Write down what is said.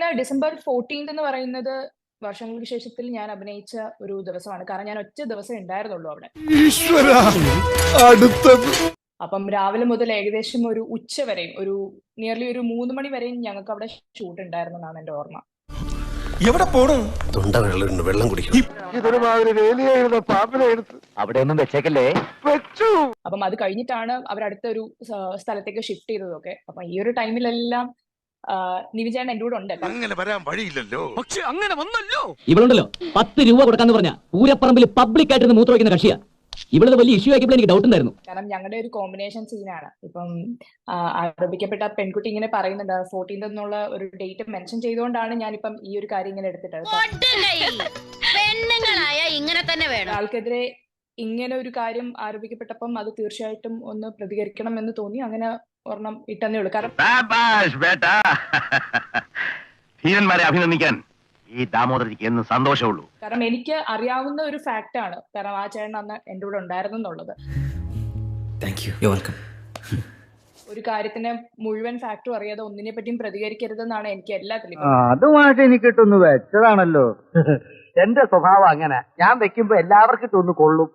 പറയുന്ന ഡിസംബർ 14 എന്ന് പറയുന്നത് വർഷങ്ങൾക്ക് ശേഷത്തിൽ ഞാൻ അഭിനയിച്ച ഒരു ദിവസമാണ്. കാരണം ഞാൻ ഒറ്റ ദിവസം ഉണ്ടായിരുന്നുള്ളൂ അവിടെ. അപ്പം രാവിലെ മുതൽ ഏകദേശം ഒരു ഉച്ച വരെയും നിയർലി ഒരു 3 മണി വരെയും ഞങ്ങൾക്ക് അവിടെ ഷൂട്ട് ഉണ്ടായിരുന്നു എന്നാണ് എന്റെ ഓർമ്മ. എവിടെ പോണു? വെള്ളം കുടിക്കും. അവിടെ ഒന്നും വെച്ചേക്കല്ലേ. അപ്പം അത് കഴിഞ്ഞിട്ടാണ് അവരടുത്ത ഒരു സ്ഥലത്തേക്ക് ഷിഫ്റ്റ് ചെയ്തതൊക്കെ. അപ്പൊ ഈ ഒരു ടൈമിലെല്ലാം നിവിചേട്ടൻ എന്റെ കൂടെ ഉണ്ട്. അങ്ങനെ വരാൻ വഴിയില്ലല്ലോ. പക്ഷെ അങ്ങനെ വന്നല്ലോ. ഇവളുണ്ടല്ലോ 10 രൂപ കൊടുക്കാന്ന് പറഞ്ഞ പൂരപ്പറമ്പിൽ പബ്ലിക് ആയിട്ട് മൂത്ര വയ്ക്കുന്ന കക്ഷിയാ. ഇവളത് വലിയ ഇഷ്യൂ ആക്കിയപ്പോൾ എനിക്ക് ഡൗട്ട് ഉണ്ടായിരുന്നു. കാരണം ഞങ്ങളുടെ ഒരു കോമ്പിനേഷൻ സീനാണ്. ഇപ്പം ആരോപിക്കപ്പെട്ട പെൺകുട്ടി ഇങ്ങനെ പറയുന്നുണ്ട് 14 എന്നുള്ള ഒരു ഡേറ്റ് മെൻഷൻ ചെയ്തുകൊണ്ടാണ് ഞാനിപ്പം ഈ ഒരു കാര്യം ഇങ്ങനെ എടുത്തിട്ടത്. ആൾക്കെതിരെ ഇങ്ങനെ ഒരു കാര്യം ആരോപിക്കപ്പെട്ടപ്പം അത് തീർച്ചയായിട്ടും ഒന്ന് പ്രതികരിക്കണം എന്ന് തോന്നി. അങ്ങനെ ഒരെണ്ണം ഇട്ടെന്നേ ഉള്ളൂ. കാരണം അഭിനന്ദിക്കാൻ ഈ ദാമോദരജിക്ക് എന്ന് സന്തോഷമുള്ളൂ. കാരണം എനിക്ക് അറിയാവുന്ന ഒരു ഫാക്ട് ആണ്. കാരണം ആ ചേട്ടൻ അന്ന് എന്റെ കൂടെ ഉണ്ടായിരുന്നു എന്നുള്ളത്. ഒരു കാര്യത്തിന് മുഴുവൻ ഫാക്ടറും അറിയാതെ ഒന്നിനെ പറ്റിയും പ്രതികരിക്കരുതെന്നാണ് എനിക്ക് എല്ലാത്തിലും. അതുമായിട്ട് എനിക്ക് ഇട്ടൊന്ന് വെച്ചതാണല്ലോ. എന്റെ സ്വഭാവം അങ്ങനെ. ഞാൻ വെക്കുമ്പോ എല്ലാവർക്കും ഇട്ടൊന്ന് കൊള്ളും.